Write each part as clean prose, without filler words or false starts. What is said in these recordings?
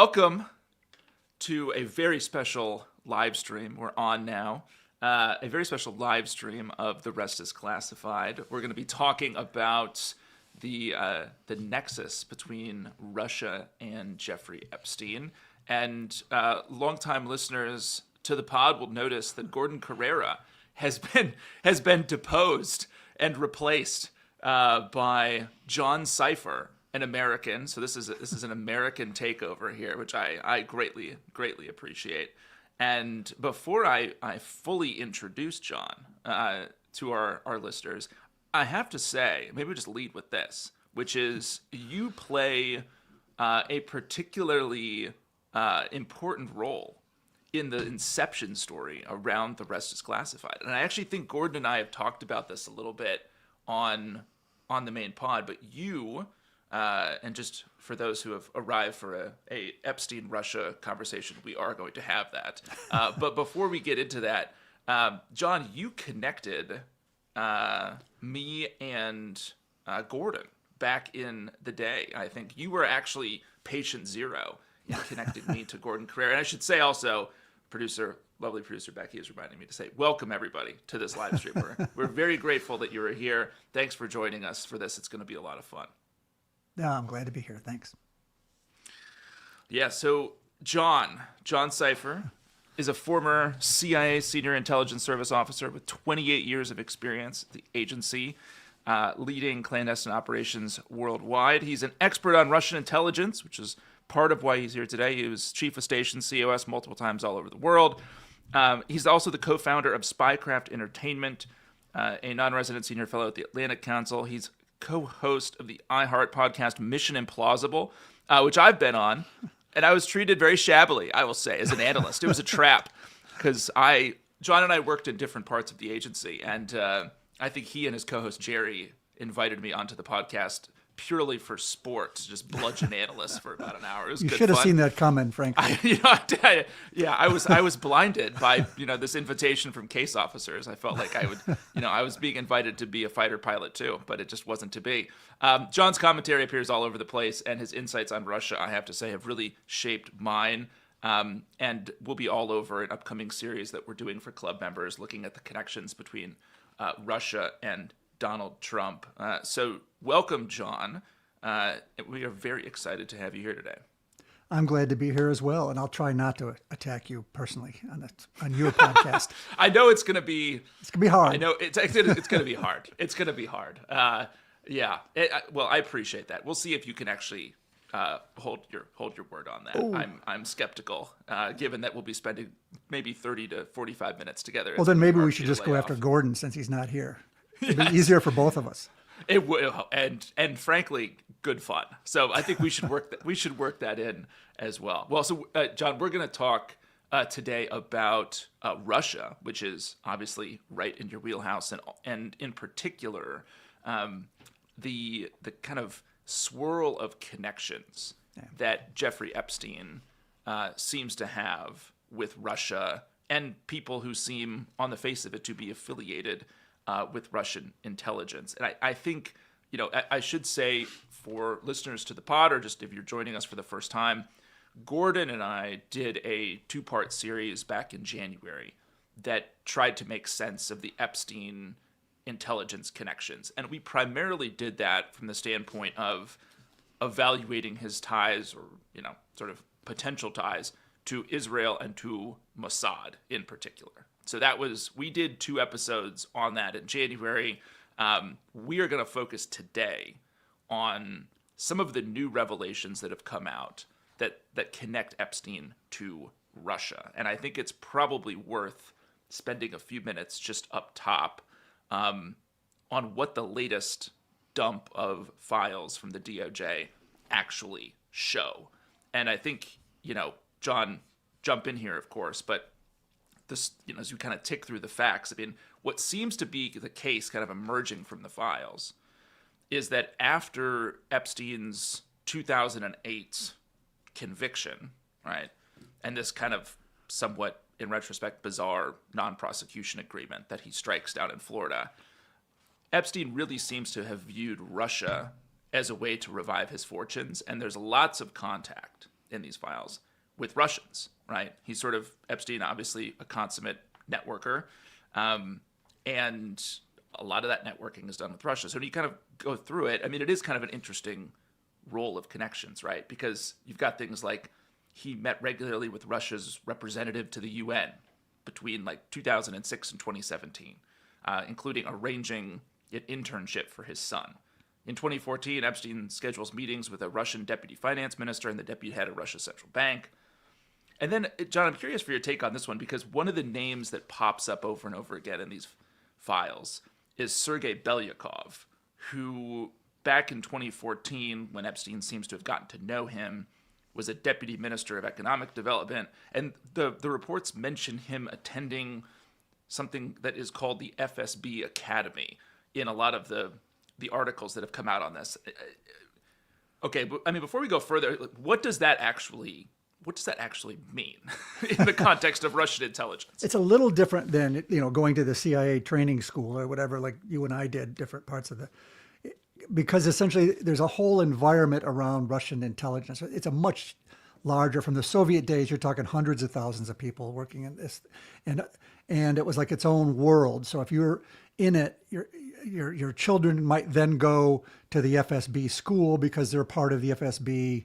welcome to a very special live stream. We're on now. A very special live stream of The Rest is Classified. We're going to be talking about the nexus between Russia and Jeffrey Epstein. And longtime listeners to the pod will notice that Gordon Carrera has been deposed and replaced by John Sipher, an American. So this is an American takeover here, which I greatly appreciate. And before I fully introduce John to our listeners, I have to say, maybe we just lead with this, which is you play a particularly important role in the inception story around The Rest is Classified. And I actually think Gordon and I have talked about this a little bit on the main pod, but you, and just for those who have arrived for a Epstein Russia conversation, we are going to have that. But before we get into that, John, you connected me and Gordon back in the day. I think you were actually patient zero in connecting me to Gordon Carrera. And I should say also, lovely producer Becky is reminding me to say, welcome everybody to this live stream. We're very grateful that you are here. Thanks for joining us for this. It's going to be a lot of fun. No, I'm glad to be here. Thanks. Yeah, so John Sipher is a former CIA Senior Intelligence Service officer with 28 years of experience at the agency, leading clandestine operations worldwide. He's an expert on Russian intelligence, which is part of why he's here today. He was chief of station COS multiple times all over the world. He's also the co-founder of Spycraft Entertainment, a non-resident senior fellow at the Atlantic Council. He's co-host of the iHeart podcast Mission Implausible, which I've been on, and I was treated very shabbily, I will say, as an analyst. It was a trap, because John and I worked in different parts of the agency, and I think he and his co-host Jerry invited me onto the podcast purely for sport, to just bludgeon analysts for about an hour. It was you good should have fun. seen that coming, frankly. I was blinded by this invitation from case officers. I felt like I was being invited to be a fighter pilot too, but it just wasn't to be. John's commentary appears all over the place, and his insights on Russia, I have to say, have really shaped mine. And will be all over an upcoming series that we're doing for club members, looking at the connections between Russia and Donald Trump. So welcome, John. We are very excited to have you here today. I'm glad to be here as well, and I'll try not to attack you personally on your podcast. I know it's going to be hard. I know it's going to be hard. It's going to be hard. Well, I appreciate that. We'll see if you can actually hold your word on that. Ooh. I'm skeptical, given that we'll be spending maybe 30 to 45 minutes together. Well, then maybe we should just go after Gordon since he's not here. It'd be easier for both of us. It will, and frankly, good fun. So I think we should work that in as well. Well, so John, we're going to talk today about Russia, which is obviously right in your wheelhouse, and in particular, the kind of swirl of connections that Jeffrey Epstein seems to have with Russia and people who seem, on the face of it, to be affiliated with Russian intelligence. And I think, I should say for listeners to the pod, or just if you're joining us for the first time, Gordon and I did a 2-part series back in January that tried to make sense of the Epstein intelligence connections. And we primarily did that from the standpoint of evaluating his ties, or, sort of potential ties to Israel and to Mossad in particular. So we did 2 episodes on that in January. We are going to focus today on some of the new revelations that have come out that connect Epstein to Russia. And I think it's probably worth spending a few minutes just up top on what the latest dump of files from the DOJ actually show. And I think, John, jump in here, of course, but this, as you kind of tick through the facts, what seems to be the case kind of emerging from the files is that after Epstein's 2008 conviction, right, and this kind of somewhat, in retrospect, bizarre non-prosecution agreement that he strikes down in Florida, Epstein really seems to have viewed Russia as a way to revive his fortunes, and there's lots of contact in these files with Russians, right? He's sort of Epstein, obviously a consummate networker, and a lot of that networking is done with Russia. So when you kind of go through it, I mean, it is kind of an interesting role of connections, right? Because you've got things like he met regularly with Russia's representative to the UN between like 2006 and 2017, including arranging an internship for his son. In 2014, Epstein schedules meetings with a Russian deputy finance minister and the deputy head of Russia's central bank. And then, John, I'm curious for your take on this one, because one of the names that pops up over and over again in these files is Sergei Belyakov, who back in 2014, when Epstein seems to have gotten to know him, was a deputy minister of economic development. And the reports mention him attending something that is called the FSB Academy in a lot of the articles that have come out on this. Okay, but I mean, before we go further, what does that actually mean in the context of Russian intelligence? It's a little different than, going to the CIA training school or whatever, like you and I did, different parts of because essentially there's a whole environment around Russian intelligence. It's a much larger, from the Soviet days, you're talking hundreds of thousands of people working in this, and it was like its own world. So if you're in it, your children might then go to the FSB school because they're part of the FSB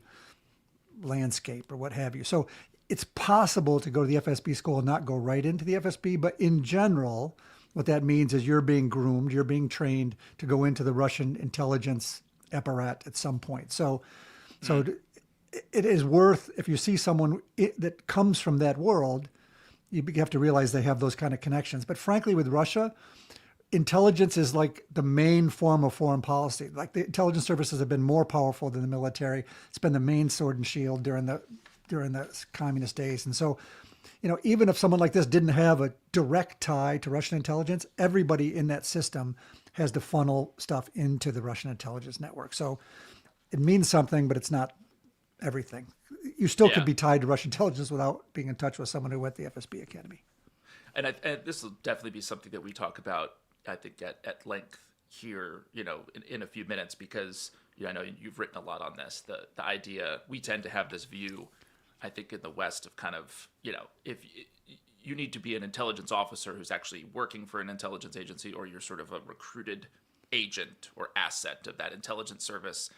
landscape or what have you. So it's possible to go to the FSB school and not go right into the FSB, but in general, what that means is you're being groomed, you're being trained to go into the Russian intelligence apparatus at some point. So it is worth, if you see someone that comes from that world, you have to realize they have those kind of connections. But frankly, with Russia, intelligence is like the main form of foreign policy. Like the intelligence services have been more powerful than the military. It's been the main sword and shield during the communist days. And so, even if someone like this didn't have a direct tie to Russian intelligence, everybody in that system has to funnel stuff into the Russian intelligence network. So it means something, but it's not everything. You still could be tied to Russian intelligence without being in touch with someone who went to the FSB Academy. And this will definitely be something that we talk about, I think, at length here, in a few minutes, because I know you've written a lot on this. The idea, we tend to have this view, I think, in the West of kind of, if you need to be an intelligence officer who's actually working for an intelligence agency, or you're sort of a recruited agent or asset of that intelligence service.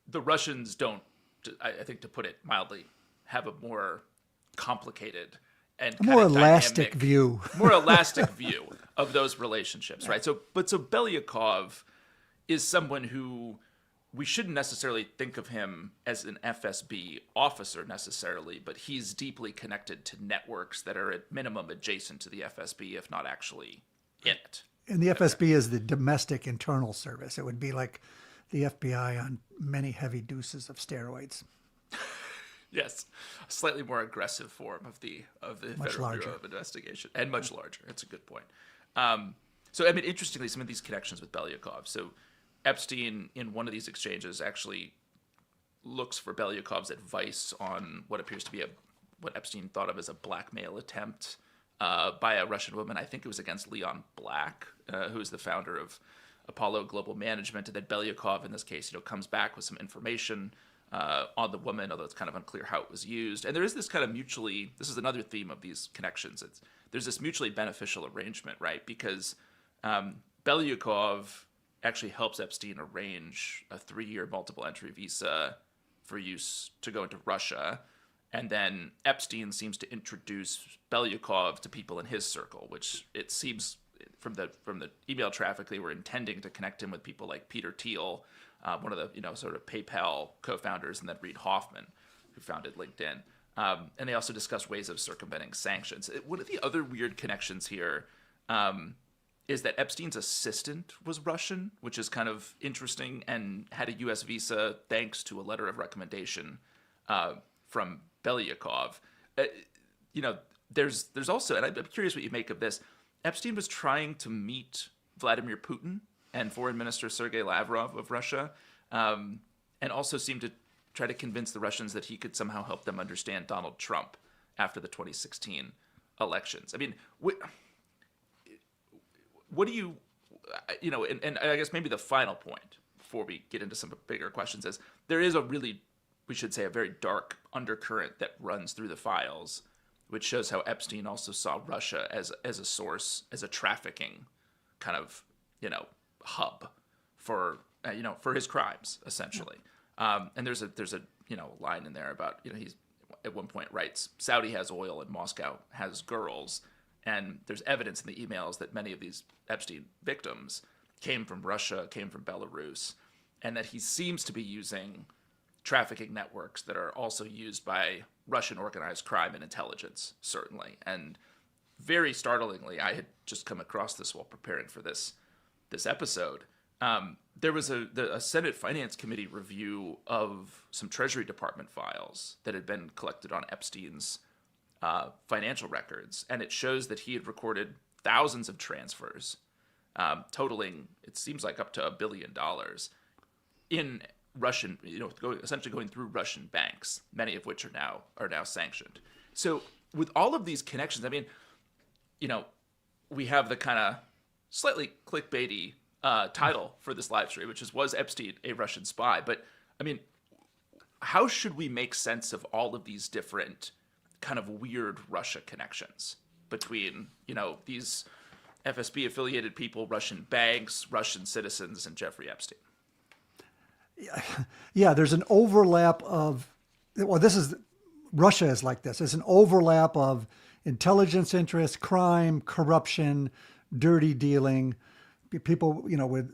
The Russians don't, I think, to put it mildly, have a more complicated and more elastic view of those relationships, right? So Belyakov is someone who we shouldn't necessarily think of him as an FSB officer necessarily, but he's deeply connected to networks that are at minimum adjacent to the FSB, if not actually in it. And the FSB is the domestic internal service. It would be like the FBI on many heavy doses of steroids. Yes, a slightly more aggressive form of the Federal Bureau of Investigation, and much larger. It's a good point. So, I mean, interestingly, some of these connections with Belyakov. So, Epstein, in one of these exchanges, actually looks for Belyakov's advice on what appears to be what Epstein thought of as a blackmail attempt by a Russian woman. I think it was against Leon Black, who is the founder of Apollo Global Management. And then Belyakov, in this case, comes back with some information on the woman, although it's kind of unclear how it was used. And there is this kind of this is another theme of these connections. There's this mutually beneficial arrangement, right? Because Belyakov actually helps Epstein arrange a 3-year multiple entry visa for use to go into Russia. And then Epstein seems to introduce Belyakov to people in his circle, which it seems from the email traffic, they were intending to connect him with people like Peter Thiel, one of the sort of PayPal co-founders, and then Reid Hoffman, who founded LinkedIn. And they also discussed ways of circumventing sanctions. One of the other weird connections here is that Epstein's assistant was Russian, which is kind of interesting, and had a U.S. visa thanks to a letter of recommendation from Belyakov. There's also, and I'm curious what you make of this, Epstein was trying to meet Vladimir Putin and Foreign Minister Sergei Lavrov of Russia, and also seemed to try to convince the Russians that he could somehow help them understand Donald Trump after the 2016 elections. I mean, what do you, and I guess maybe the final point before we get into some bigger questions is there is a really we should say, a very dark undercurrent that runs through the files, which shows how Epstein also saw Russia as a source, as a trafficking kind of, hub for, for his crimes, essentially. And there's a line in there about, he's at one point writes, Saudi has oil and Moscow has girls. And there's evidence in the emails that many of these Epstein victims came from Russia, came from Belarus, and that he seems to be using trafficking networks that are also used by Russian organized crime and intelligence, certainly. And very startlingly, I had just come across this while preparing for this episode. There was a Senate Finance Committee review of some Treasury Department files that had been collected on Epstein's financial records, and it shows that he had recorded thousands of transfers, totaling, it seems like, up to $1 billion in Russian, essentially going through Russian banks, many of which are now sanctioned. So with all of these connections, I mean, we have the kind of slightly clickbaity title for this live stream, which was Epstein a Russian spy? But I mean, how should we make sense of all of these different kind of weird Russia connections between, these FSB affiliated people, Russian banks, Russian citizens, and Jeffrey Epstein? Yeah, there's an overlap of, Russia is like this. There's an overlap of intelligence interests, crime, corruption, dirty dealing, people, with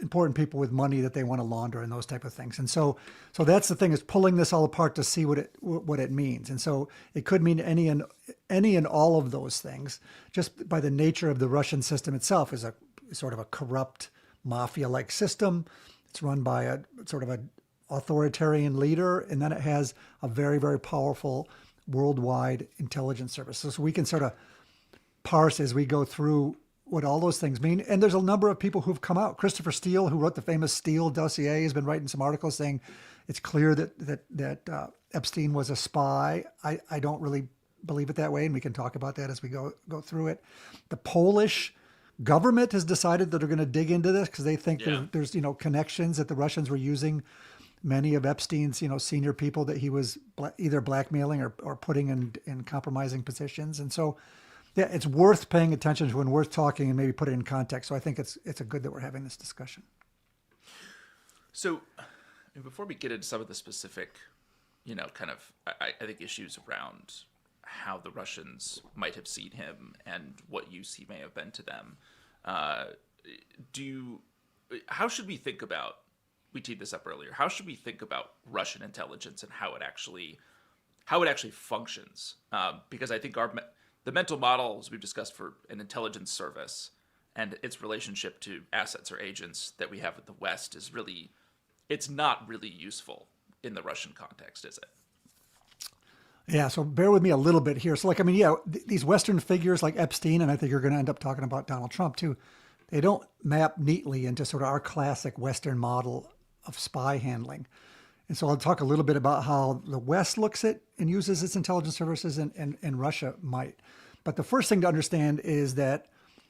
important people with money that they want to launder and those type of things. And so that's the thing, is pulling this all apart to see what it means. And so it could mean any and all of those things, just by the nature of the Russian system itself is a sort of a corrupt mafia-like system. It's run by a sort of an authoritarian leader, and then it has a very, very powerful worldwide intelligence service. So we can sort of parse as we go through what all those things mean. And there's a number of people who've come out. Christopher Steele, who wrote the famous Steele dossier, has been writing some articles saying it's clear that Epstein was a spy. I don't really believe it that way, and we can talk about that as we go through it. The Polish government has decided that they're going to dig into this because they think there's connections, that the Russians were using many of Epstein's senior people that he was either blackmailing or putting in compromising positions. And so yeah, it's worth paying attention to and worth talking and maybe put it in context. So I think it's a good that we're having this discussion. So before we get into some of the specific, I think issues around how the Russians might have seen him and what use he may have been to them, how should we think about, we teed this up earlier, how should we think about Russian intelligence and how it actually functions? Because I think the mental model, as we've discussed, for an intelligence service and its relationship to assets or agents that we have at the West it's not really useful in the Russian context, is it? Yeah, so bear with me a little bit here. So these Western figures like Epstein, and I think you're going to end up talking about Donald Trump too, they don't map neatly into sort of our classic Western model of spy handling. And so I'll talk a little bit about how the West looks at and uses its intelligence services and Russia might. But the first thing to understand is that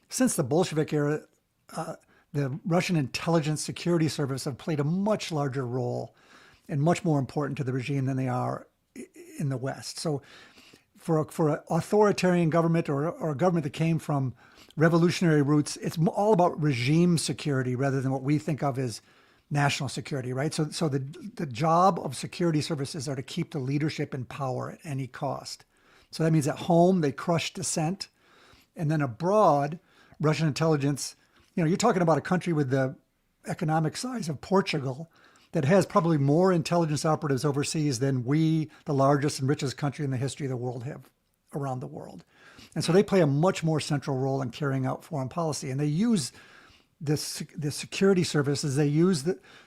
since the Bolshevik era, the Russian intelligence security service have played a much larger role and much more important to the regime than they are in the West. So for an authoritarian government or a government that came from revolutionary roots, it's all about regime security rather than what we think of as national security, right? So the job of security services are to keep the leadership in power at any cost. So that means at home, they crush dissent. And then abroad, Russian intelligence, you're talking about a country with the economic size of Portugal that has probably more intelligence operatives overseas than we, the largest and richest country in the history of the world, have around the world. And so they play a much more central role in carrying out foreign policy. And they use the security services,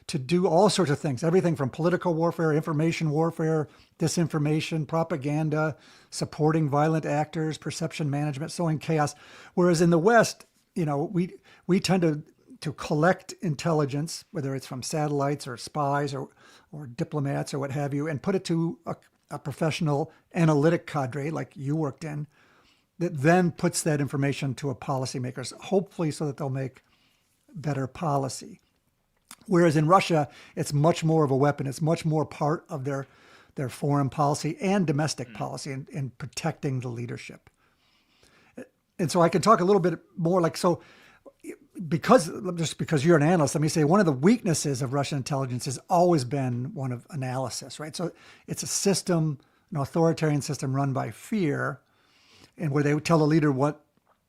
to do all sorts of things, everything from political warfare, information warfare, disinformation, propaganda, supporting violent actors, perception management, sowing chaos. Whereas in the West, we tend to collect intelligence, whether it's from satellites or spies or diplomats or what have you, and put it to a professional analytic cadre like you worked in, that then puts that information to a policymakers, hopefully so that they'll make better policy. Whereas in Russia, it's much more of a weapon. It's much more part of their foreign policy and domestic policy in protecting the leadership. And so I can talk a little bit more because you're an analyst, let me say one of the weaknesses of Russian intelligence has always been one of analysis, right? So it's a system, an authoritarian system run by fear, and where they would tell the leader what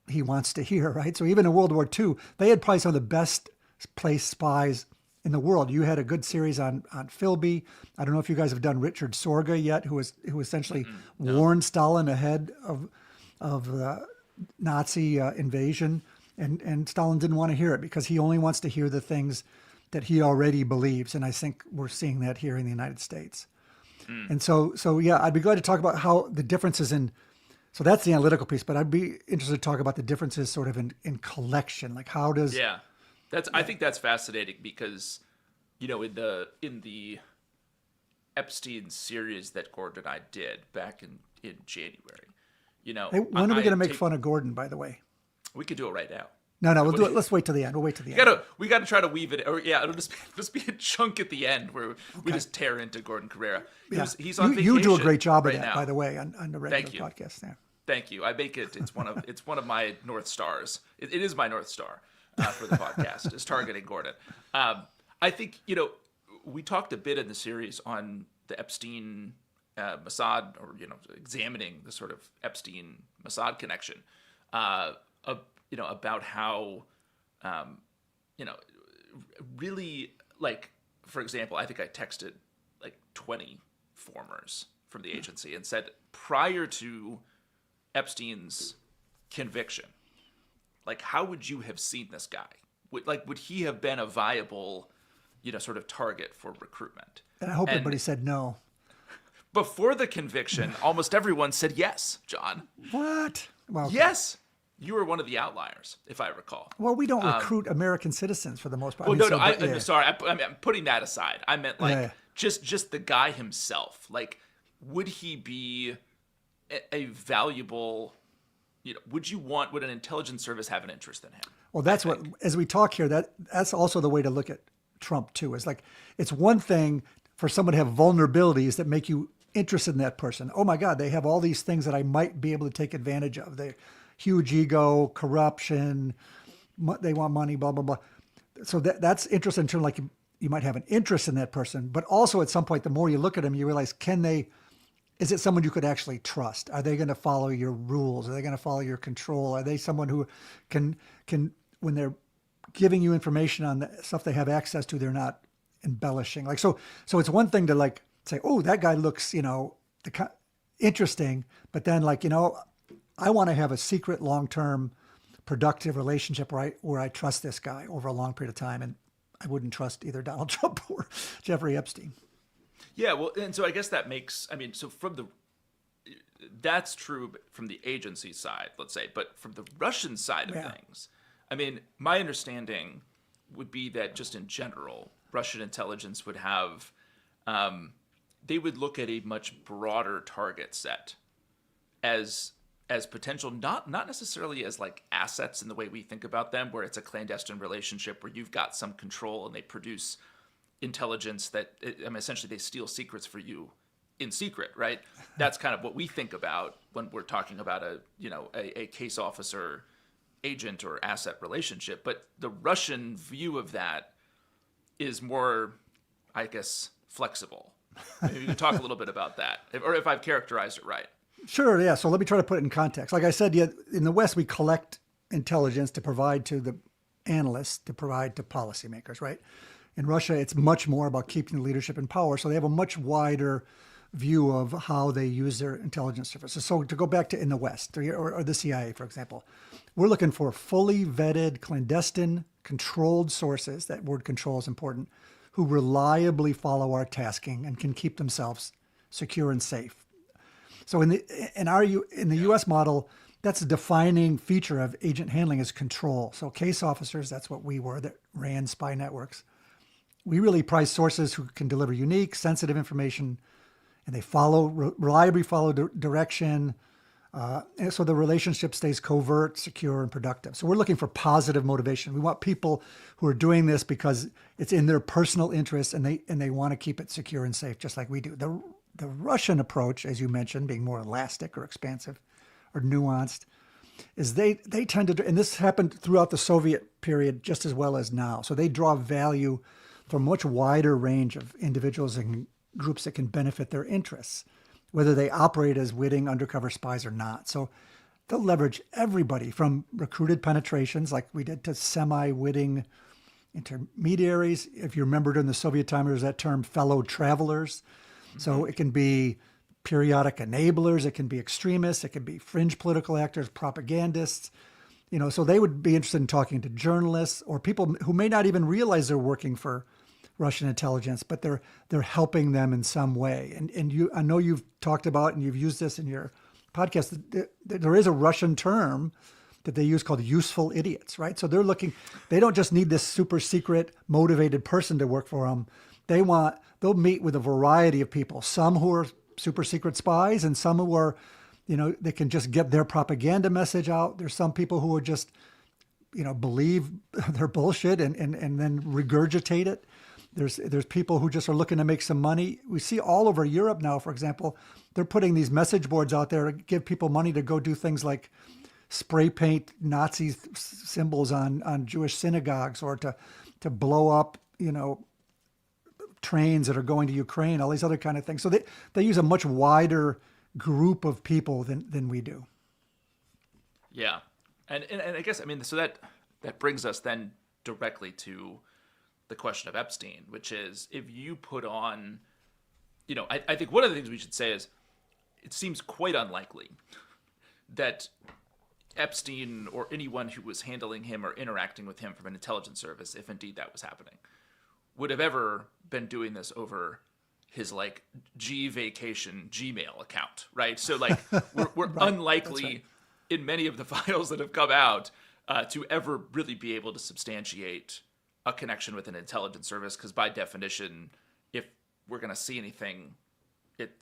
he wants to hear, right? So even in World War II, they had probably some of the best placed spies in the world. You had a good series on Philby. I don't know if you guys have done Richard Sorga yet, who essentially warned Stalin ahead of the Nazi invasion, and Stalin didn't want to hear it because he only wants to hear the things that he already believes, and I think we're seeing that here in the United States. And so yeah, I'd be glad to talk about how the differences in. So that's the analytical piece, but I'd be interested to talk about the differences sort of in collection, like how does. Yeah, I think that's fascinating because, in the Epstein series that Gordon and I did back in January, Hey, when are we going to make fun of Gordon, by the way? We could do it right now. No, we'll do it. Let's wait till the end. We'll wait till the end. We got to try to weave it. Or it'll just be a chunk at the end where we just tear into Gordon Carrera. He's on vacation. You do a great job of right that, now. By the way, on the regular podcast. Yeah. Thank you. I make it. It's one of my North Stars. It is my North Star for the podcast. Is targeting Gordon. I think we talked a bit in the series on the Epstein Mossad, or examining the sort of Epstein Mossad connection. About how, really, like, for example, I think I texted like 20 formers from the agency and said, prior to Epstein's conviction, like, how would you have seen this guy? Would he have been a viable, sort of target for recruitment? And I hope everybody said no. Before the conviction, almost everyone said yes, John. What? Well, okay. Yes. You were one of the outliers, if I recall. Well, we don't recruit American citizens for the most part. Well, I'm sorry. I'm putting that aside. I meant just the guy himself. Like, would he be a valuable? Would an intelligence service have an interest in him? Well, that's what. As we talk here, that's also the way to look at Trump too. Is like it's one thing for someone to have vulnerabilities that make you interested in that person. Oh my God, they have all these things that I might be able to take advantage of. They huge ego, corruption, they want money, blah, blah, blah. So that's interesting in terms of you might have an interest in that person, but also at some point, the more you look at them, you realize, is it someone you could actually trust? Are they going to follow your rules? Are they going to follow your control? Are they someone who can when they're giving you information on the stuff they have access to, they're not embellishing? So it's one thing to say, oh, that guy looks, interesting, but then I want to have a secret, long-term, productive relationship where I trust this guy over a long period of time, and I wouldn't trust either Donald Trump or Jeffrey Epstein. Yeah, well, and so I guess that's true from the agency side, let's say, but from the Russian side of things, my understanding would be that just in general, Russian intelligence would have, they would look at a much broader target set as potential, not necessarily as like assets in the way we think about them, where it's a clandestine relationship where you've got some control and they produce intelligence that, essentially they steal secrets for you in secret, right? That's kind of what we think about when we're talking about a case officer agent or asset relationship. But the Russian view of that is more, I guess, flexible. Maybe you can talk a little bit about that, or if I've characterized it right. Sure, yeah. So let me try to put it in context. Like I said, in the West, we collect intelligence to provide to the analysts, to provide to policymakers, right? In Russia, it's much more about keeping the leadership in power. So they have a much wider view of how they use their intelligence services. So to go back to in the West, or the CIA, for example, we're looking for fully vetted, clandestine, controlled sources, that word control is important, who reliably follow our tasking and can keep themselves secure and safe. So in the U.S. model, that's a defining feature of agent handling is control. So case officers, that's what we were that ran spy networks. We really prize sources who can deliver unique, sensitive information, and they reliably follow direction, And so the relationship stays covert, secure, and productive. So we're looking for positive motivation. We want people who are doing this because it's in their personal interest and they want to keep it secure and safe, just like we do. The Russian approach, as you mentioned, being more elastic or expansive or nuanced, is they tend to, and this happened throughout the Soviet period just as well as now. So they draw value from a much wider range of individuals and groups that can benefit their interests, whether they operate as witting undercover spies or not. So they'll leverage everybody from recruited penetrations like we did to semi-witting intermediaries. If you remember during the Soviet time, there was that term fellow travelers. So it can be periodic enablers, it can be extremists, it can be fringe political actors, propagandists. So they would be interested in talking to journalists or people who may not even realize they're working for Russian intelligence, but they're helping them in some way. And I know you've talked about and you've used this in your podcast. There is a Russian term that they use called useful idiots, right? So they don't just need this super secret motivated person to work for them. They'll meet with a variety of people, some who are super secret spies and some who are, they can just get their propaganda message out. There's some people who are just, believe their bullshit and then regurgitate it. There's people who just are looking to make some money. We see all over Europe now, for example, they're putting these message boards out there to give people money to go do things like spray paint Nazi symbols on Jewish synagogues or to blow up, trains that are going to Ukraine, all these other kind of things. So they use a much wider group of people than we do. Yeah. And I guess, so that brings us then directly to the question of Epstein, which is if you put on, I think one of the things we should say is it seems quite unlikely that Epstein or anyone who was handling him or interacting with him from an intelligence service, if indeed that was happening, would have ever been doing this over his G vacation Gmail account, right? So we're right. Unlikely right. In many of the files that have come out to ever really be able to substantiate a connection with an intelligence service, because by definition, if we're going to see anything, it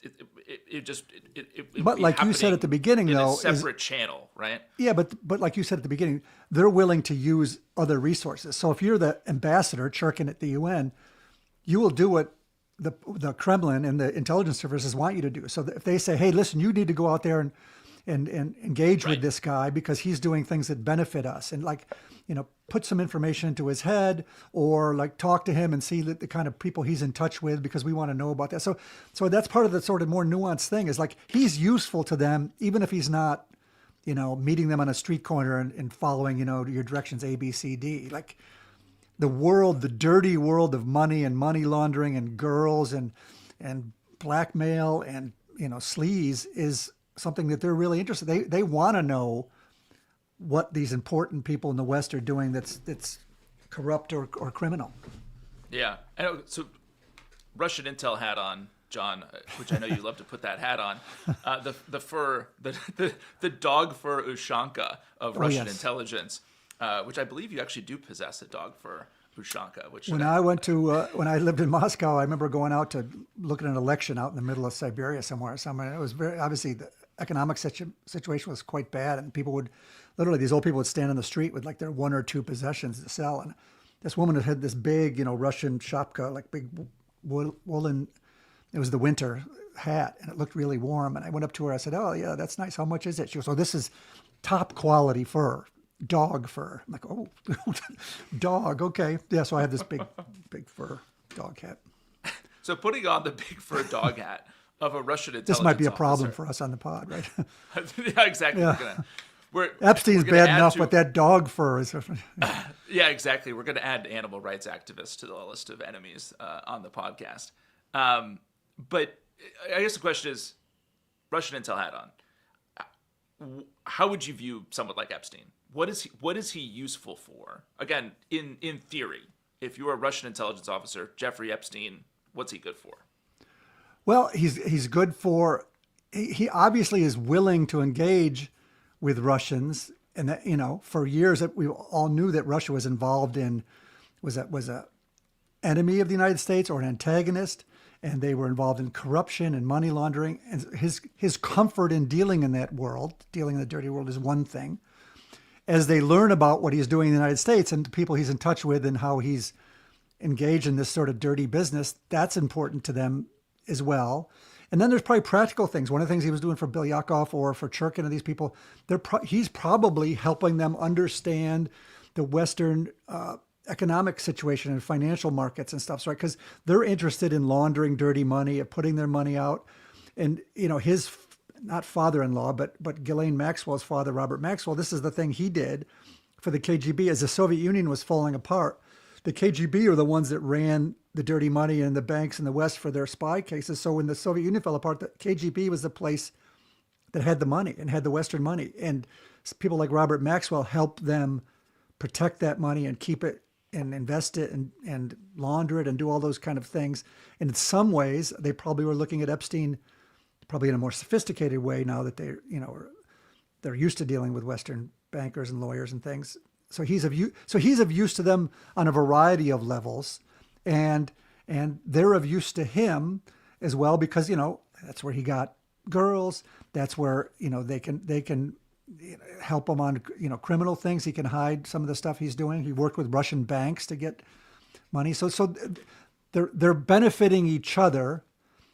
but like you said at the beginning, though, a separate channel, right? Yeah, but like you said at the beginning, they're willing to use other resources. So if you're the ambassador chirking at the UN, you will do what the Kremlin and the intelligence services want you to do. So if they say, "Hey, listen, you need to go out there and engage right. with this guy because he's doing things that benefit us," and put some information into his head or talk to him and see the kind of people he's in touch with because we want to know about that. So that's part of the sort of more nuanced thing is he's useful to them, even if he's not, meeting them on a street corner and following, your directions A, B, C, D. The dirty world of money and money laundering and girls and blackmail and, sleaze is something that they're really interested in. They want to know what these important people in the West are doing that's corrupt or criminal. Yeah. So Russian intel hat on, John, which I know you love to put that hat on, the fur, the dog fur Ushanka of Russian intelligence, which I believe you actually do possess a dog fur Ushanka. Which when I went to when I lived in Moscow, I remember going out to look at an election out in the middle of Siberia somewhere. It was very obviously the economic situation was quite bad, and people would literally these old people would stand on the street with their one or two possessions to sell. And this woman had this big, Russian shapka, big woolen. It was the winter hat, and it looked really warm. And I went up to her. I said, "Oh, yeah, that's nice. How much is it?" She goes, "Oh, this is top quality fur, dog fur." I'm like, "Oh, dog, okay." Yeah, so I had this big fur dog hat. So putting on the big fur dog hat of a Russian intelligence This might be a problem officer. for us on the pod, right? Yeah, exactly. Yeah. We're Epstein's bad enough, but that dog fur is... Yeah, exactly. We're going to add animal rights activists to the list of enemies on the podcast. But I guess the question is, Russian intel hat on. How would you view someone like Epstein? What is he useful for? Again, in theory, if you're a Russian intelligence officer, Jeffrey Epstein, what's he good for? Well, he's good for... He obviously is willing to engage with Russians, and that, for years that we all knew that Russia was involved in was a enemy of the United States or an antagonist, and they were involved in corruption and money laundering. And his comfort in dealing in that world, dealing in the dirty world, is one thing. As they learn about what he's doing in the United States and the people he's in touch with and how he's engaged in this sort of dirty business, that's important to them as well. And then there's probably practical things. One of the things he was doing for Bilyakov or for Churkin and these people, he's probably helping them understand the Western economic situation and financial markets and stuff, right? Because they're interested in laundering dirty money, of putting their money out. And, his, not father-in-law, but Ghislaine Maxwell's father, Robert Maxwell, this is the thing he did for the KGB as the Soviet Union was falling apart. The KGB are the ones that ran the dirty money in the banks in the West for their spy cases. So when the Soviet Union fell apart, the KGB was the place that had the money and had the Western money. And people like Robert Maxwell helped them protect that money and keep it and invest it and launder it and do all those kind of things. And in some ways, they probably were looking at Epstein probably in a more sophisticated way now that they're used to dealing with Western bankers and lawyers and things. So he's of use to them on a variety of levels, and they're of use to him as well because that's where he got girls. That's where they can help him on criminal things. He can hide some of the stuff he's doing. He worked with Russian banks to get money. So they're benefiting each other,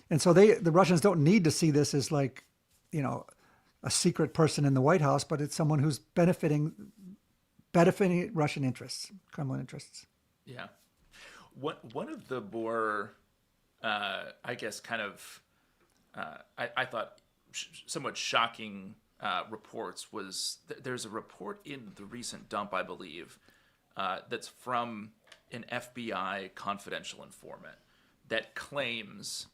and so the Russians don't need to see this as like a secret person in the White House, but it's someone who's benefiting Russian interests, Kremlin interests. Yeah. One of the more, I guess, kind of, I thought somewhat shocking reports was there's a report in the recent dump, I believe, that's from an FBI confidential informant that claims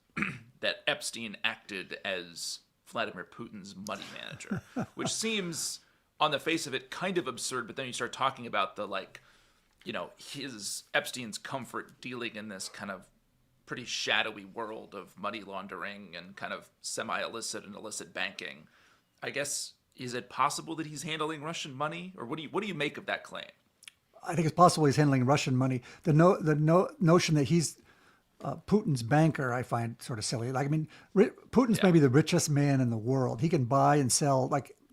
that Epstein acted as Vladimir Putin's money manager, which seems on the face of it kind of absurd, but then you start talking about the Epstein's comfort dealing in this kind of pretty shadowy world of money laundering and kind of semi-illicit and illicit banking. I guess, is it possible that he's handling Russian money, or what do you make of that claim? I think it's possible he's handling Russian money. The notion that he's Putin's banker, I find sort of silly. Putin's maybe the richest man in the world. He can buy and sell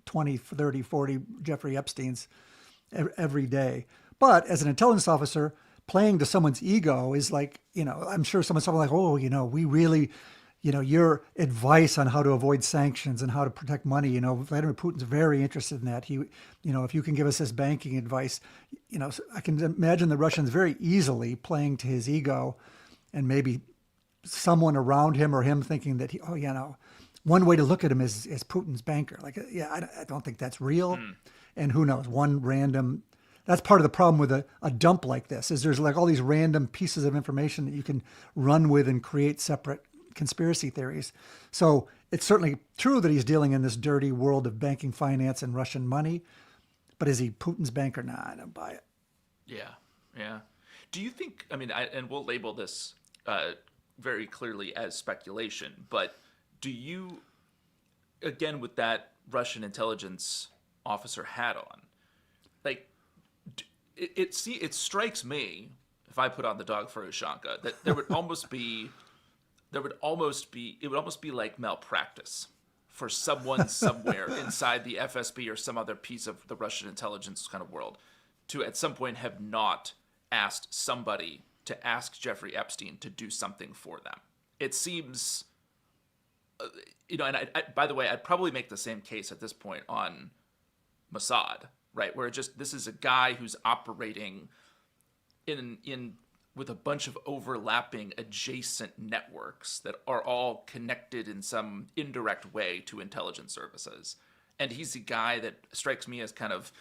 20, 30, 40 Jeffrey Epsteins every day. But as an intelligence officer, playing to someone's ego is I'm sure someone's like, we really, your advice on how to avoid sanctions and how to protect money, Vladimir Putin's very interested in that. He, if you can give us this banking advice, I can imagine the Russians very easily playing to his ego and maybe someone around him or him thinking that one way to look at him is Putin's banker. I don't think that's real. And who knows, that's part of the problem with a dump like this is there's all these random pieces of information that you can run with and create separate conspiracy theories. So it's certainly true that he's dealing in this dirty world of banking, finance, and Russian money. But is he Putin's banker? Nah, I don't buy it. Yeah. Do you think, and we'll label this very clearly as speculation, but do you, again, with that Russian intelligence officer hat on, it strikes me, if I put on the dog for Ushanka, that it would almost be like malpractice for someone somewhere inside the FSB or some other piece of the Russian intelligence kind of world to at some point have not asked somebody to ask Jeffrey Epstein to do something for them. It seems, and I, by the way, I'd probably make the same case at this point on Mossad, right? Where this is a guy who's operating in with a bunch of overlapping adjacent networks that are all connected in some indirect way to intelligence services. And he's a guy that strikes me as kind of,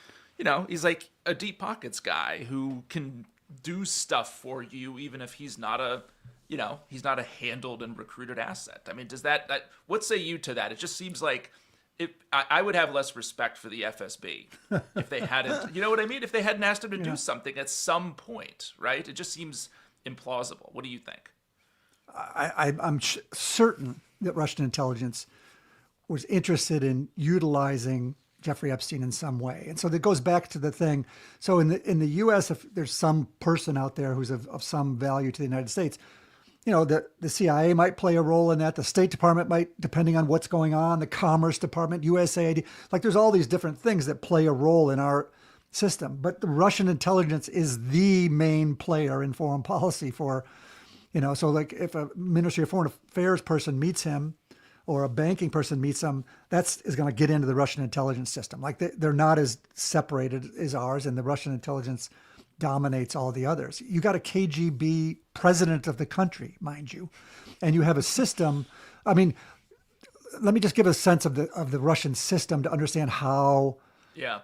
he's like a deep pockets guy who can do stuff for you even if he's not a handled and recruited asset. Does that what say you to that? It just seems like I would have less respect for the FSB if they hadn't, if they hadn't asked him to do something at some point, right? It just seems implausible. What do you think? I'm certain that Russian intelligence was interested in utilizing Jeffrey Epstein in some way. And so that goes back to the thing. So in the U.S., if there's some person out there who's of some value to the United States, the CIA might play a role in that. The State Department might, depending on what's going on, the Commerce Department, USAID, like there's all these different things that play a role in our system. But the Russian intelligence is the main player in foreign policy for, so like if a Ministry of Foreign Affairs person meets him or a banking person meets him, is going to get into the Russian intelligence system. Like they're not as separated as ours, and the Russian intelligence dominates all the others. You got a KGB president of the country, mind you, and you have a system. I mean, let me just give a sense of the Russian system to understand how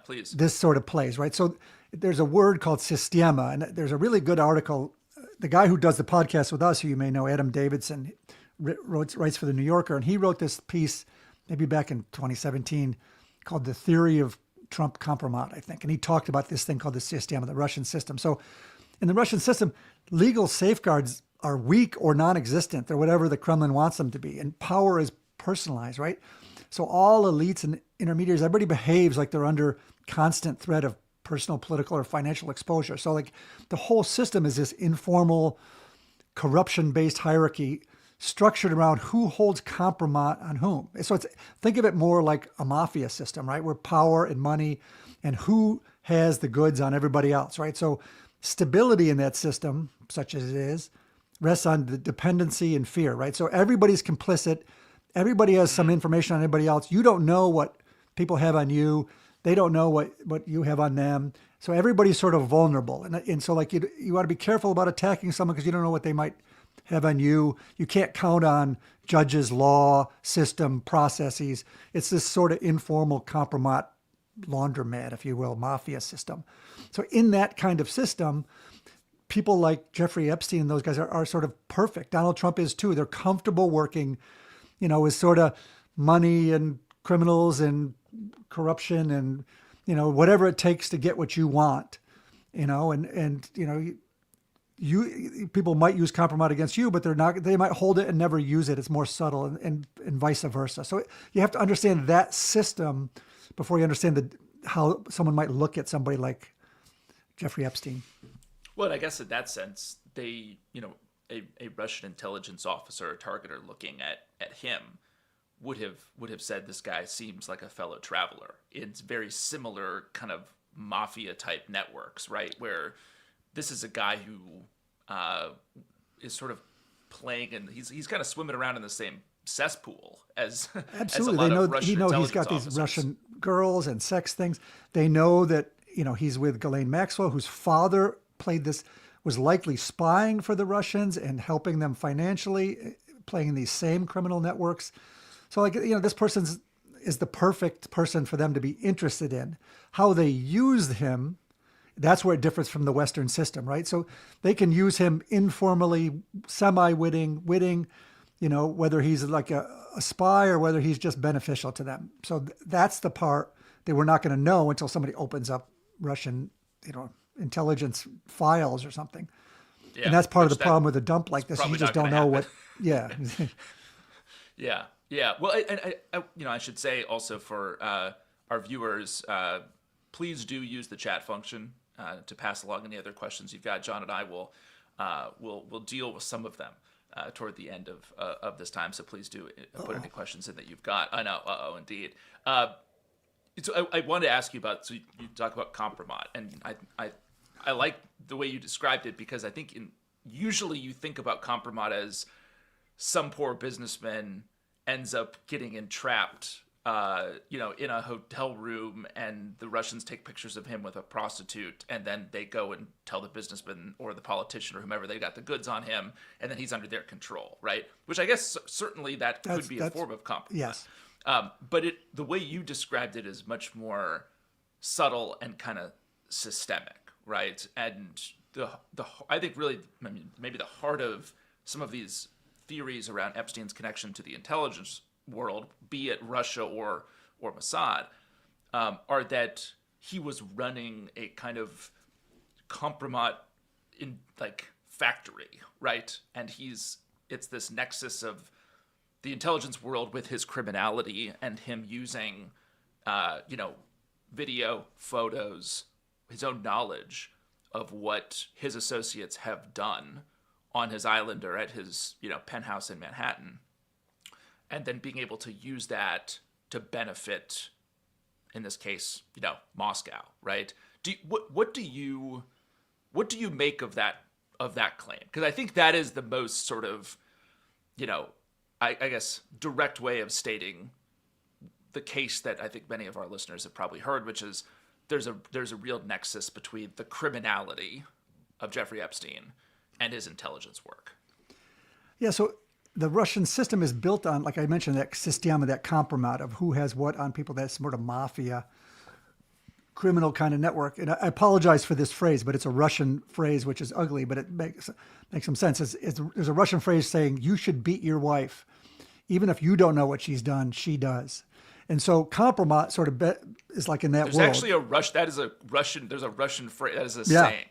please. This sort of plays, right? So there's a word called sistema, and there's a really good article. The guy who does the podcast with us, who you may know, Adam Davidson, writes for the New Yorker, and he wrote this piece maybe back in 2017 called "The Theory of Trump Kompromat," I think. And he talked about this thing called the sistema, the Russian system. So in the Russian system, legal safeguards are weak or non-existent. They're whatever the Kremlin wants them to be. And power is personalized, right? So all elites and intermediaries, everybody behaves like they're under constant threat of personal, political, or financial exposure. So like the whole system is this informal, corruption-based hierarchy structured around who holds kompromat on whom. So think of it more like a mafia system, right? Where power and money and who has the goods on everybody else, right? So stability in that system, such as it is, rests on the dependency and fear, right? So everybody's complicit. Everybody has some information on everybody else. You don't know what people have on you. They don't know what you have on them. So everybody's sort of vulnerable. And so like you want to be careful about attacking someone because you don't know what they might have on you. You can't count on judges, law, system, processes. It's this sort of informal kompromat laundromat, if you will, mafia system. So in that kind of system, people like Jeffrey Epstein and those guys are sort of perfect. Donald Trump is too. They're comfortable working, with sort of money and criminals and corruption and, whatever it takes to get what you want, people might use kompromat against you, but they might hold it and never use it. It's more subtle and vice versa. So you have to understand that system before you understand how someone might look at somebody like Jeffrey Epstein. Well, I guess in that sense, they, a Russian intelligence officer or targeter looking at him would have said this guy seems like a fellow traveler. It's very similar kind of mafia type networks, right? Where this is a guy who is sort of playing, and he's kind of swimming around in the same cesspool as absolutely. As a lot of Russian intelligence he's got officers. These Russian girls and sex things. They know that he's with Ghislaine Maxwell, whose father was likely spying for the Russians and helping them financially, playing in these same criminal networks. So this person is the perfect person for them to be interested in. How they use him, that's where it differs from the Western system, right? So they can use him informally, semi-witting, whether he's like a spy or whether he's just beneficial to them. So that's the part that we're not going to know until somebody opens up Russian, intelligence files or something. Yeah, and that's part of the problem with a dump like this. You just don't know what. Yeah. Yeah. Well, I should say also for our viewers, please do use the chat function to pass along any other questions you've got. John and I will deal with some of them toward the end of this time. So please do put any questions in that you've got. I know. Indeed. So I wanted to ask you about. So you talk about kompromat, and I like the way you described it because I think usually you think about kompromat as some poor businessman ends up getting entrapped, in a hotel room, and the Russians take pictures of him with a prostitute, and then they go and tell the businessman or the politician or whomever they got the goods on him, and then he's under their control, right? Which I guess certainly that could be a form of kompromat. Yes. But the way you described it is much more subtle and kind of systemic, right? And I think really, maybe the heart of some of these theories around Epstein's connection to the intelligence world, be it Russia or Mossad, are that he was running a kind of kompromat in factory, right? And it's this nexus of the intelligence world with his criminality and him using, video, photos, his own knowledge of what his associates have done on his island or at his, penthouse in Manhattan, and then being able to use that to benefit, in this case, Moscow, right? What do you make of that claim? Because I think that is the most sort of, I guess, direct way of stating the case that I think many of our listeners have probably heard, which is there's a real nexus between the criminality of Jeffrey Epstein and his intelligence work. Yeah, so the Russian system is built on, like I mentioned, that system, that kompromat of who has what on people. That's sort of mafia, criminal kind of network. And I apologize for this phrase, but it's a Russian phrase, which is ugly, but it makes some sense. There's a Russian phrase saying, you should beat your wife. Even if you don't know what she's done, she does. And so kompromat sort of is like in that There's world. Actually there's a Russian phrase, that is a saying.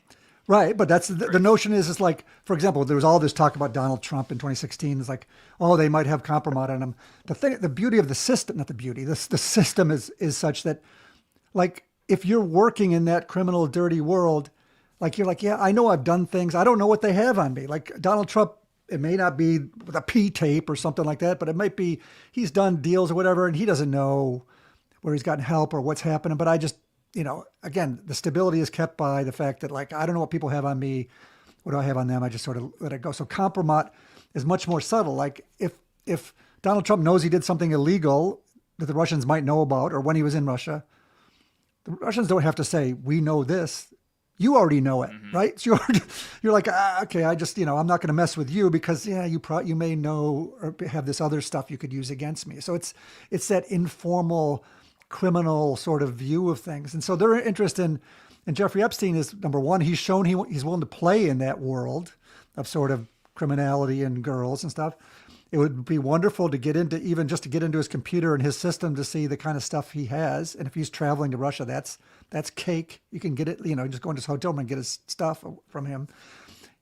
Right, but that's the notion is like, for example, there was all this talk about Donald Trump in 2016. It's like, oh, they might have kompromat on him. The beauty of the system, not the beauty, the system is such that, like, if you're working in that criminal, dirty world, like you're like, yeah, I know I've done things. I don't know what they have on me. Like Donald Trump, it may not be with a P tape or something like that, but it might be he's done deals or whatever, and he doesn't know where he's gotten help or what's happening. But I just, again, the stability is kept by the fact that, like, I don't know what people have on me. What do I have on them? I just sort of let it go. So kompromat is much more subtle. Like if Donald Trump knows he did something illegal that the Russians might know about, or when he was in Russia, the Russians don't have to say, we know this. You already know it, right? So you're like, okay, I just, I'm not going to mess with you because, yeah, you may know or have this other stuff you could use against me. So it's that informal criminal sort of view of things. And so their interest in Jeffrey Epstein is, number one, he's shown he's willing to play in that world of sort of criminality and girls and stuff. It would be wonderful to get into, even just to get into his computer and his system to see the kind of stuff he has. And if he's traveling to Russia, that's cake. You can get it, just go into his hotel room and get his stuff from him.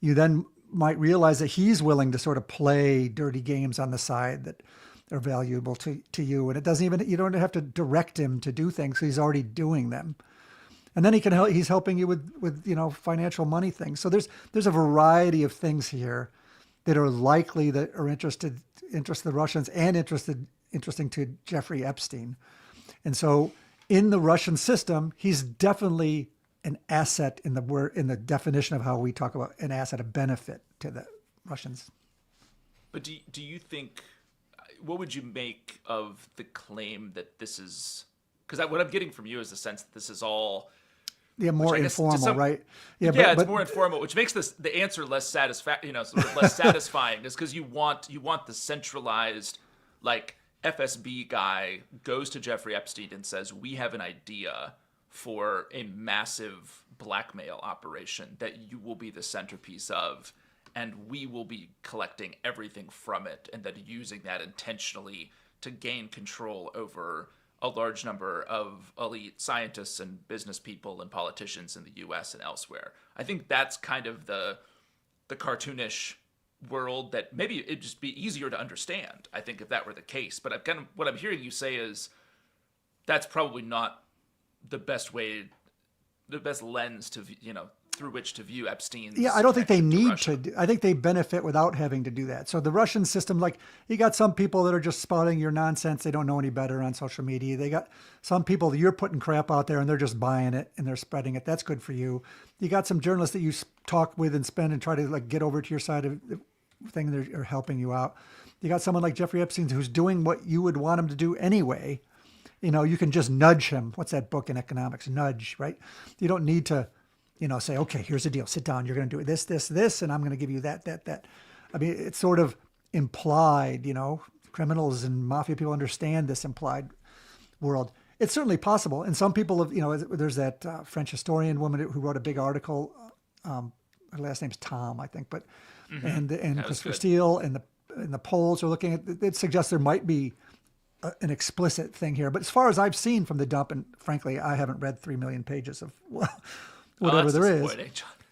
You then might realize that he's willing to sort of play dirty games on the side that are valuable to you. And it doesn't even, you don't have to direct him to do things. He's already doing them. And then he's helping you with financial money things. So there's a variety of things here that are likely that are interest the Russians and interesting to Jeffrey Epstein. And so in the Russian system, he's definitely an asset in the definition of how we talk about an asset, a benefit to the Russians. But do you think, what would you make of the claim that this is, because what I'm getting from you is the sense that this is all more informal, right? Yeah, it's more informal, which makes the answer less satisfying. Sort of less satisfying, is because you want the centralized, like, FSB guy goes to Jeffrey Epstein and says, we have an idea for a massive blackmail operation that you will be the centerpiece of, and we will be collecting everything from it, and then using that intentionally to gain control over a large number of elite scientists and business people and politicians in the U.S. and elsewhere. I think that's kind of the cartoonish world that maybe it'd just be easier to understand, I think, if that were the case. But what I'm hearing you say is that's probably not the best lens to, through which to view Epstein's. Yeah, I don't think they need to. I think they benefit without having to do that. So the Russian system, like, you got some people that are just spouting your nonsense. They don't know any better on social media. They got some people that you're putting crap out there and they're just buying it and they're spreading it. That's good for you. You got some journalists that you talk with and spend and try to, like, get over to your side of the thing that are helping you out. You got someone like Jeffrey Epstein who's doing what you would want him to do anyway. You can just nudge him. What's that book in economics? Nudge, right? You don't need to, say, okay, here's the deal. Sit down. You're going to do this, this, this, and I'm going to give you that. I mean, it's sort of implied, criminals and mafia people understand this implied world. It's certainly possible. And some people have, there's that French historian woman who wrote a big article. Her last name's Tom, I think, but, and Christopher Steele and the polls are looking at, it suggests there might be an explicit thing here. But as far as I've seen from the dump, and frankly, I haven't read 3 million pages of whatever there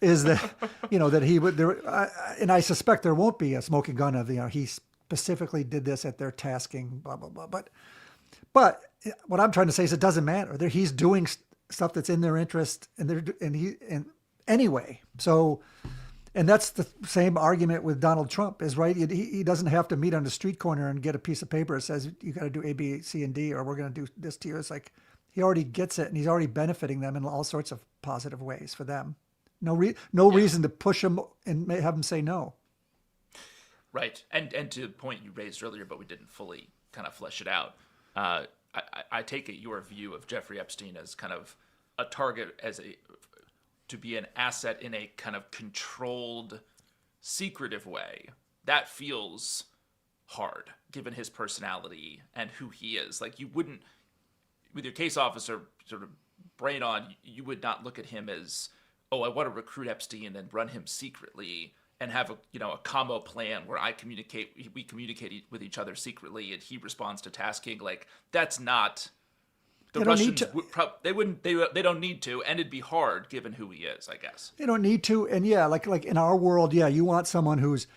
is that, that he would, and I suspect there won't be a smoking gun of, he specifically did this at their tasking, blah, blah, blah. But what I'm trying to say is it doesn't matter. He's doing stuff that's in their interest and anyway. So And that's the same argument with Donald Trump is right. He doesn't have to meet on the street corner and get a piece of paper that says you got to do A, B, C, and D, or we're going to do this to you. It's like he already gets it, and he's already benefiting them in all sorts of positive ways for them. No reason to push them and have them say no. Right. And to the point you raised earlier, but we didn't fully kind of flesh it out. I take it your view of Jeffrey Epstein as kind of a target to be an asset in a kind of controlled, secretive way. That feels hard, given his personality and who he is. Like, you wouldn't, with your case officer sort of brain on, you would not look at him as, oh, I want to recruit Epstein and run him secretly and have a combo plan where we communicate with each other secretly and he responds to tasking. Like, that's not. The Russians they don't need to, and it'd be hard given who he is, I guess. They don't need to, and yeah, like in our world, yeah, you want someone who's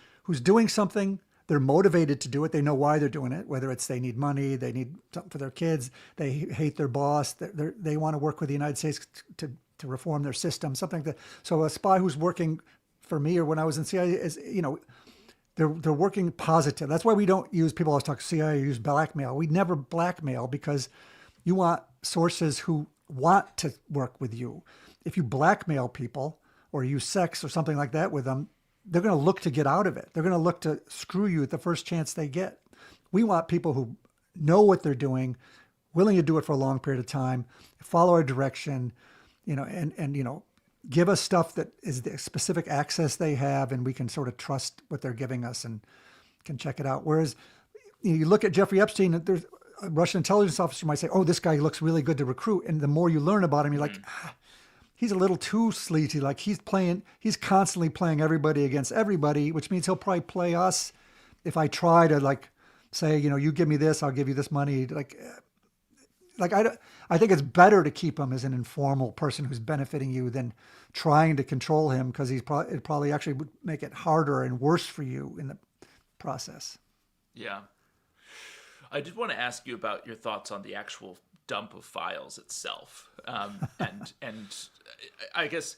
doing something. They're motivated to do it. They know why they're doing it. Whether it's they need money, they need something for their kids, they hate their boss, they want to work with the United States to reform their system, something like that. So a spy who's working for me or when I was in CIA is they're working positive. That's why we don't use people always talk CIA use blackmail. We never blackmail because you want sources who want to work with you. If you blackmail people or use sex or something like that with them, they're going to look to get out of it. They're going to look to screw you at the first chance they get. We want people who know what they're doing, willing to do it for a long period of time, follow our direction, and give us stuff that is the specific access they have, and we can sort of trust what they're giving us and can check it out. Whereas you look at Jeffrey Epstein, there's a Russian intelligence officer might say, oh, this guy looks really good to recruit. And the more you learn about him, you're like, he's a little too sleazy. Like he's constantly playing everybody against everybody, which means he'll probably play us if I try to say, you give me this, I'll give you this money. I think it's better to keep him as an informal person who's benefiting you than trying to control him because it probably actually would make it harder and worse for you in the process. Yeah. I did want to ask you about your thoughts on the actual dump of files itself. And I guess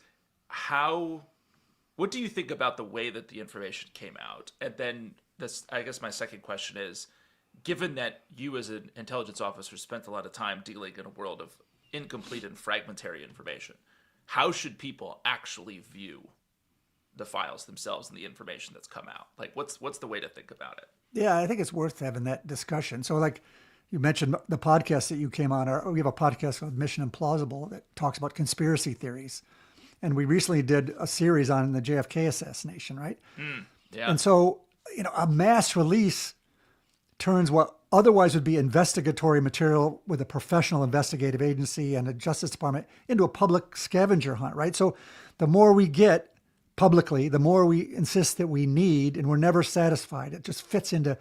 what do you think about the way that the information came out? And then I guess my second question is, given that you as an intelligence officer spent a lot of time dealing in a world of incomplete and fragmentary information, how should people actually view the files themselves and the information that's come out? Like, what's the way to think about it? Yeah, I think it's worth having that discussion. So like you mentioned the podcast that you came on, we have a podcast called Mission Implausible that talks about conspiracy theories. And we recently did a series on the JFK assassination, right? Yeah. And so, a mass release turns what otherwise would be investigatory material with a professional investigative agency and a Justice Department into a public scavenger hunt, right? So the more we get publicly, the more we insist that we need, and we're never satisfied. It just fits into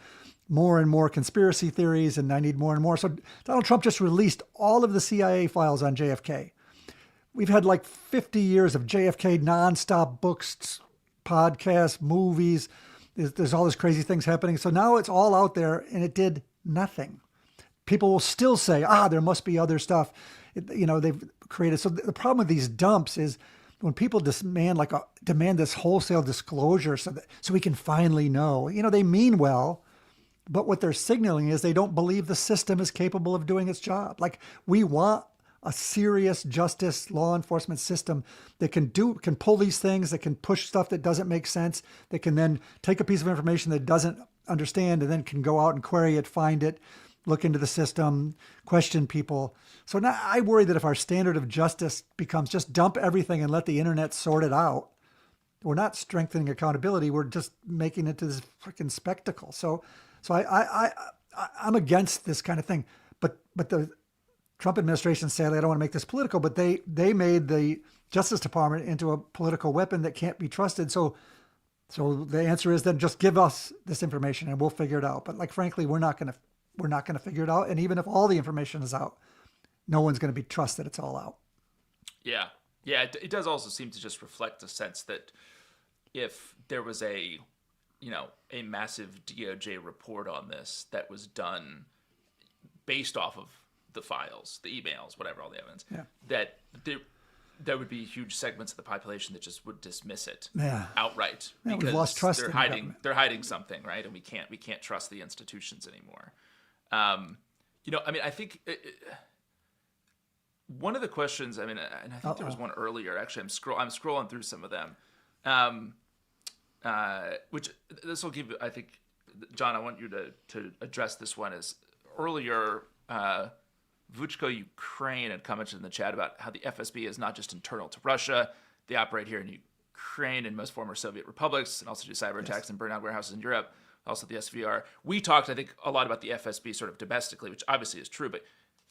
more and more conspiracy theories, and I need more and more. So Donald Trump just released all of the CIA files on JFK. We've had like 50 years of JFK nonstop books, podcasts, movies. There's all these crazy things happening. So now it's all out there, and it did nothing. People will still say, there must be other stuff, they've created. So the problem with these dumps is when people demand this wholesale disclosure so we can finally know, they mean well, but what they're signaling is they don't believe the system is capable of doing its job. Like, we want a serious justice law enforcement system that can pull these things, that can push stuff that doesn't make sense, that can then take a piece of information that doesn't understand and then can go out and query it, find it, look into the system, question people. So now I worry that if our standard of justice becomes just dump everything and let the internet sort it out, we're not strengthening accountability. We're just making it to this freaking spectacle. So I'm against this kind of thing. But the Trump administration, sadly, I don't want to make this political, but they made the Justice Department into a political weapon that can't be trusted. So the answer is then just give us this information and we'll figure it out. But frankly, we're not going to figure it out. And even if all the information is out, no one's going to be trusted it's all out. Yeah. Yeah. It does also seem to just reflect a sense that if there was a massive DOJ report on this that was done based off of the files, the emails, whatever, all the evidence, that there would be huge segments of the population that just would dismiss it Yeah. outright Yeah, we've because lost trust they're in the hiding government. they're hiding something, right? And we can't trust the institutions anymore. I mean, I think one of the questions, I mean, and I think there was one earlier. Actually, I'm scrolling through some of them, which this will give. I think, John, I want you to address this one. Is earlier, Vuchko Ukraine had commented in the chat about how the FSB is not just internal to Russia. They operate here in Ukraine and most former Soviet republics, and also do cyber attacks and burn down warehouses in Europe. Also the SVR. We talked, I think, a lot about the FSB sort of domestically, which obviously is true. But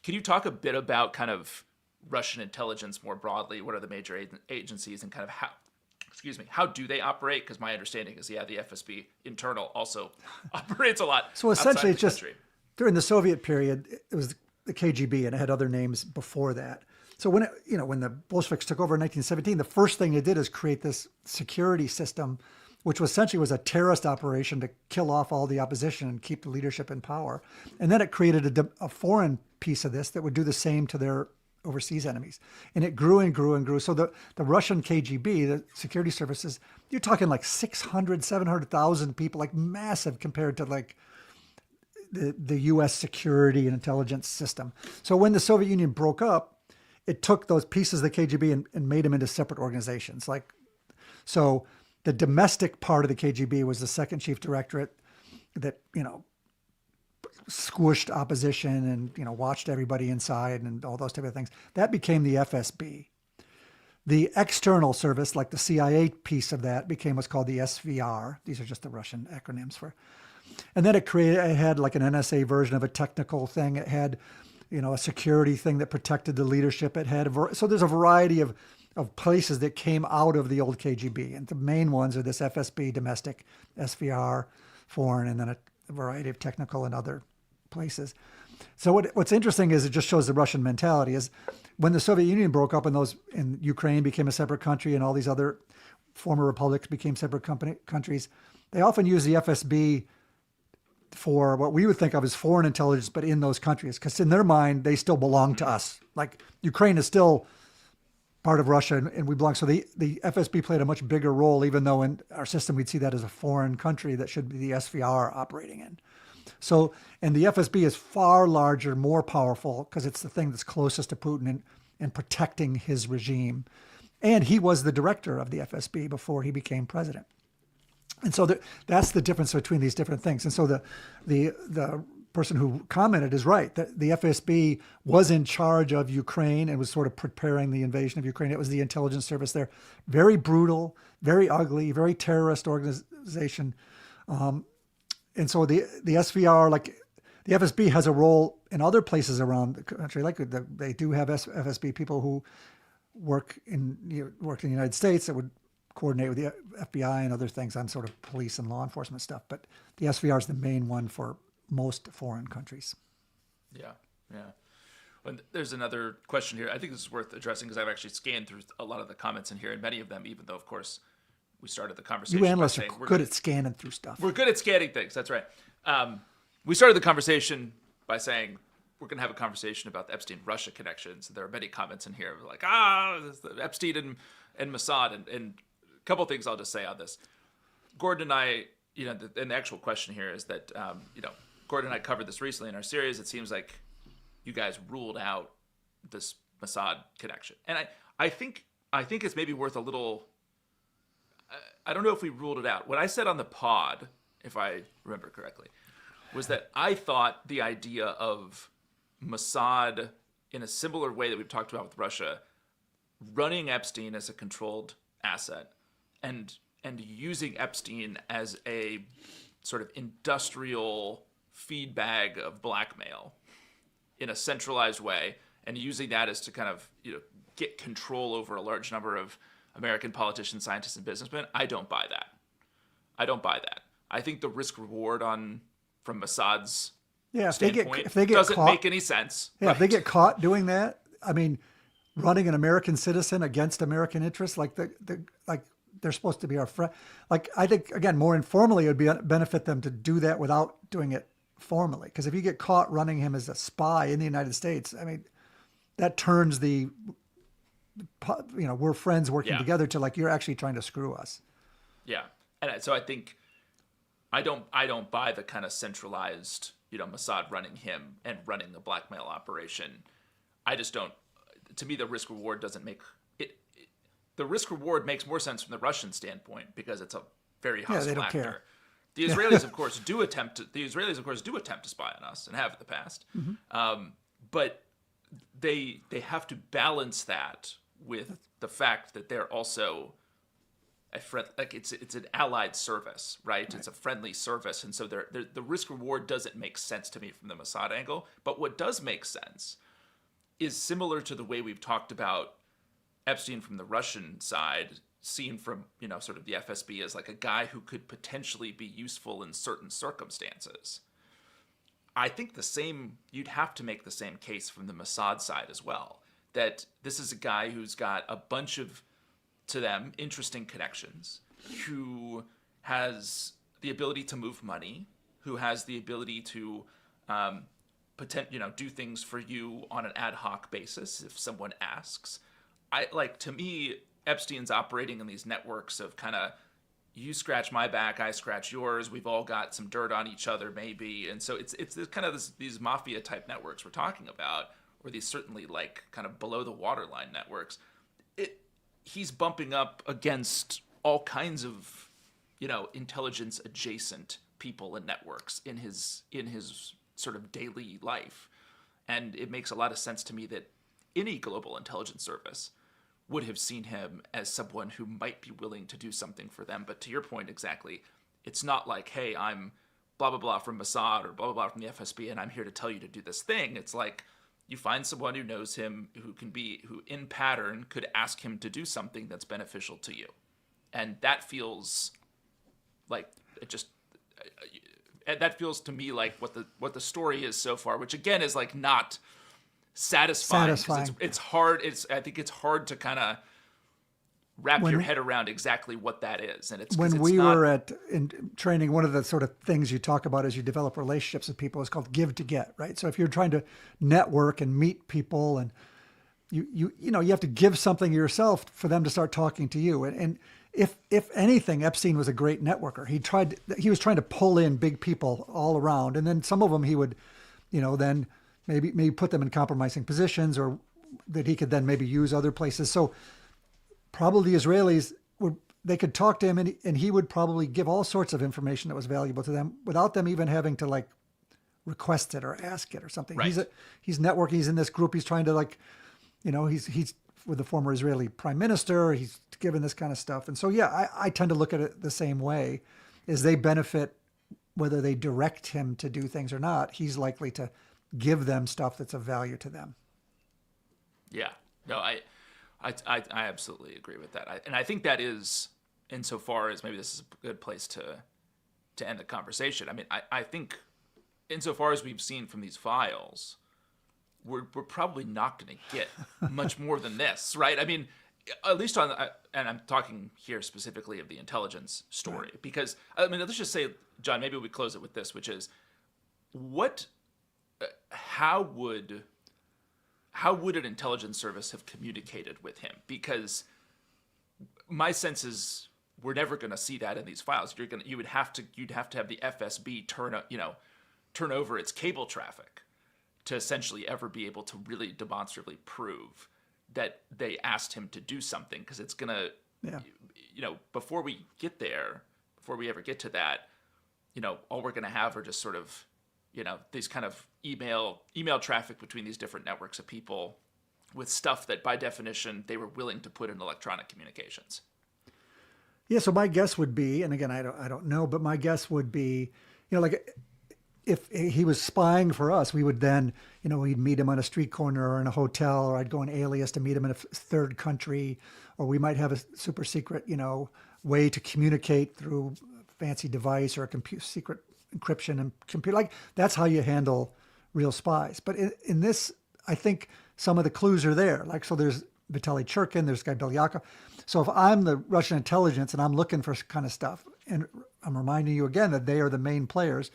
can you talk a bit about kind of Russian intelligence more broadly? What are the major agencies and kind of how do they operate? Because my understanding is, the FSB internal also operates a lot. So essentially, outside the it's just country. during the Soviet period, it was the KGB, and it had other names before that. So when the Bolsheviks took over in 1917, the first thing they did is create this security system, which essentially was a terrorist operation to kill off all the opposition and keep the leadership in power. And then it created a foreign piece of this that would do the same to their overseas enemies. And it grew and grew and grew. So the Russian KGB, the security services, you're talking like 600, 700,000 people, like massive compared to like the U.S. security and intelligence system. So when the Soviet Union broke up, it took those pieces of the KGB and made them into separate organizations. So the domestic part of the KGB was the second chief directorate that, squished opposition and, watched everybody inside and all those type of things. That became the FSB. The external service, like the CIA piece of that, became what's called the SVR. These are just the Russian acronyms for. And then it had like an NSA version of a technical thing. It had, a security thing that protected the leadership. It had, so there's a variety of places that came out of the old KGB. And the main ones are this FSB, domestic, SVR, foreign, and then a variety of technical and other places. So what's interesting is it just shows the Russian mentality is when the Soviet Union broke up and Ukraine became a separate country and all these other former republics became separate countries, they often use the FSB for what we would think of as foreign intelligence, but in those countries, because in their mind, they still belong to us. Like Ukraine is still part of Russia and we belong. So the FSB played a much bigger role, even though in our system, we'd see that as a foreign country that should be the SVR operating in. So, and the FSB is far larger, more powerful because it's the thing that's closest to Putin and protecting his regime. And he was the director of the FSB before he became president. And so that's the difference between these different things. And so the person who commented is right. The FSB was in charge of Ukraine and was sort of preparing the invasion of Ukraine. It was the intelligence service there. Very brutal, very ugly, very terrorist organization. And so the SVR, like the FSB has a role in other places around the country. Like they do have FSB people who work in the United States that would coordinate with the FBI and other things on sort of police and law enforcement stuff. But the SVR is the main one for most foreign countries. Yeah. And there's another question here. I think this is worth addressing because I've actually scanned through a lot of the comments in here, and many of them, even though, of course, we started the conversation. You analysts are good at scanning through stuff. We're good at scanning things. That's right. We started the conversation by saying we're going to have a conversation about the Epstein-Russia connections. There are many comments in here like, Epstein and Mossad. And a couple things I'll just say on this. Gordon and I, and the actual question here is that, Gordon and I covered this recently in our series. It seems like you guys ruled out this Mossad connection. And I think it's maybe worth a little, I don't know if we ruled it out. What I said on the pod, if I remember correctly, was that I thought the idea of Mossad in a similar way that we've talked about with Russia, running Epstein as a controlled asset and using Epstein as a sort of industrial feed bag of blackmail in a centralized way, and using that as to kind of get control over a large number of American politicians, scientists, and businessmen. I don't buy that. I think the risk reward from Mossad's standpoint if they get doesn't caught, make any sense. Yeah, right? if they get caught doing that, I mean, running an American citizen against American interests, like they're supposed to be our friend. Like I think again, more informally, it would benefit them to do that without doing it formally. Because if you get caught running him as a spy in the United States, I mean, that turns the we're friends working Yeah. together to like, you're actually trying to screw us. Yeah. And so I think I don't buy the kind of centralized, Mossad running him and running the blackmail operation. I just don't. To me, the risk reward doesn't make it. The risk reward makes more sense from the Russian standpoint because it's a very hostile they don't actor. care. The Israelis, of course, do attempt to spy on us and have in the past, but they have to balance that with the fact that they're also a friend. Like it's an allied service, right? It's a friendly service, and so the risk reward doesn't make sense to me from the Mossad angle. But what does make sense is similar to the way we've talked about Epstein from the Russian side, seen from, sort of the FSB as like a guy who could potentially be useful in certain circumstances. I think you'd have to make the same case from the Mossad side as well, that this is a guy who's got a bunch of, to them, interesting connections, who has the ability to move money, who has the ability to do things for you on an ad hoc basis if someone asks. To me, Epstein's operating in these networks of kind of, you scratch my back, I scratch yours. We've all got some dirt on each other, maybe. And so it's kind of these mafia type networks we're talking about, or these certainly like kind of below the waterline networks. He's bumping up against all kinds of, intelligence adjacent people and networks in his sort of daily life. And it makes a lot of sense to me that any global intelligence service would have seen him as someone who might be willing to do something for them. But to your point exactly, it's not like, hey, I'm blah, blah, blah from Mossad or blah, blah, blah from the FSB, and I'm here to tell you to do this thing. It's like you find someone who knows him, who in pattern could ask him to do something that's beneficial to you. And that feels like that feels to me like what the story is so far, which again is like not satisfying. It's hard. I think it's hard to kind of wrap your head around exactly what that is. And when we were in training, one of the sort of things you talk about as you develop relationships with people is called give to get, right? So if you're trying to network and meet people, and you have to give something yourself for them to start talking to you. And if anything, Epstein was a great networker. He was trying to pull in big people all around, and then some of them he would, then maybe put them in compromising positions, or that he could then maybe use other places. So probably the Israelis they could talk to him, and he would probably give all sorts of information that was valuable to them without them even having to like request it or ask it or something. Right. He's networking. He's in this group. He's trying to he's with the former Israeli prime minister. He's given this kind of stuff. And so, yeah, I tend to look at it the same way. Is they benefit whether they direct him to do things or not. He's likely to give them stuff that's of value to them. Yeah. No, I absolutely agree with that. And I think that is, insofar as maybe this is a good place to end the conversation. I mean, I think insofar as we've seen from these files, we're probably not going to get much more than this, right? I mean, at least and I'm talking here specifically of the intelligence story, right. Because, I mean, let's just say, John, maybe we close it with this, which is, how would an intelligence service have communicated with him? Because my sense is we're never going to see that in these files. You'd have to have the FSB turn over its cable traffic to essentially ever be able to really demonstrably prove that they asked him to do something, because it's going to, before we ever get to that, all we're going to have are just sort of, these kind of email traffic between these different networks of people with stuff that by definition they were willing to put in electronic communications. Yeah. So my guess would be, and again, I don't know, but my guess would be, like if he was spying for us, we would then, we'd meet him on a street corner or in a hotel, or I'd go in Alias to meet him in a third country, or we might have a super secret, way to communicate through a fancy device or a secret encryption and computer. Like that's how you handle real spies. But in this, I think some of the clues are there. Like, so there's Vitaly Churkin, there's Guy Belyakov. So if I'm the Russian intelligence and I'm looking for kind of stuff, and I'm reminding you again that they are the main players.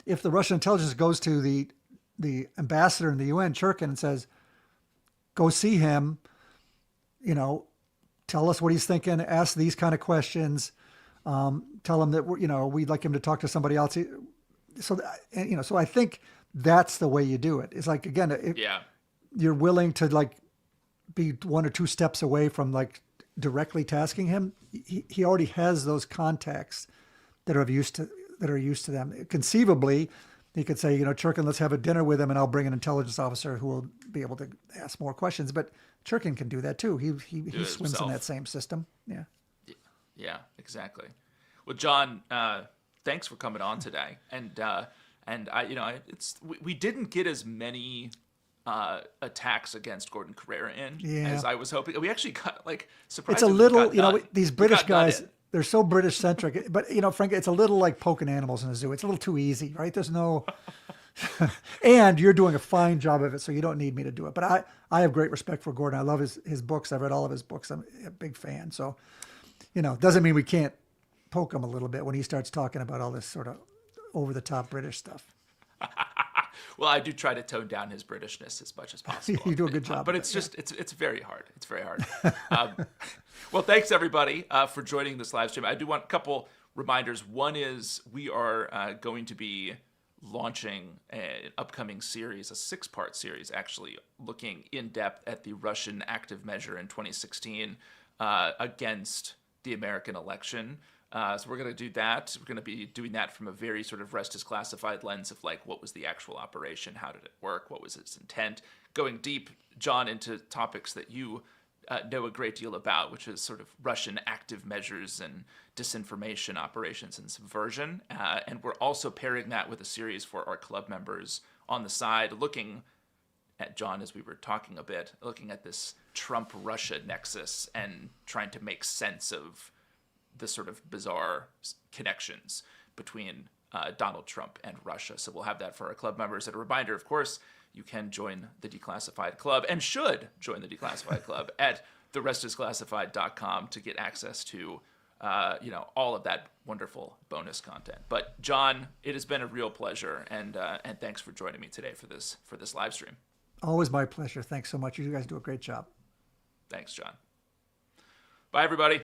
If the Russian intelligence goes to the ambassador in the UN, Churkin, and says, go see him, tell us what he's thinking, ask these kind of questions, tell him that we'd like him to talk to somebody else. So I think that's the way you do it. It's like, again, if you're willing to like be one or two steps away from like directly tasking him, he already has those contacts that are used to them. Conceivably, he could say, Churkin, let's have a dinner with him, and I'll bring an intelligence officer who will be able to ask more questions. But Churkin can do that too. He swims in that same system. Yeah. Yeah, exactly. Well, John, thanks for coming on today. And we didn't get as many attacks against Gordon Carrera as I was hoping. We actually got surprisingly. It's a little, these British guys, they're so British centric. But frankly, it's a little like poking animals in a zoo. It's a little too easy, right? There's no. And you're doing a fine job of it, so you don't need me to do it. But I have great respect for Gordon. I love his books. I've read all of his books. I'm a big fan. So, doesn't mean we can't poke him a little bit when he starts talking about all this sort of over-the-top British stuff. Well, I do try to tone down his Britishness as much as possible. You do a good job. But it's very hard. It's very hard. Well, thanks, everybody, for joining this live stream. I do want a couple reminders. One is we are going to be launching an upcoming series, a 6-part series, actually, looking in depth at the Russian active measure in 2016 against the American election. So we're going to do that. We're going to be doing that from a very sort of rest is classified lens of like, what was the actual operation? How did it work? What was its intent? Going deep, John, into topics that you know a great deal about, which is sort of Russian active measures and disinformation operations and subversion. And we're also pairing that with a series for our club members on the side, looking at, John, as we were talking a bit, looking at this Trump-Russia nexus and trying to make sense of the sort of bizarre connections between Donald Trump and Russia. So we'll have that for our club members. And a reminder, of course, you can join the Declassified Club and should join the Declassified Club at therestisclassified.com to get access to all of that wonderful bonus content. But John, it has been a real pleasure, and thanks for joining me today for this live stream. Always my pleasure. Thanks so much. You guys do a great job. Thanks, John. Bye, everybody.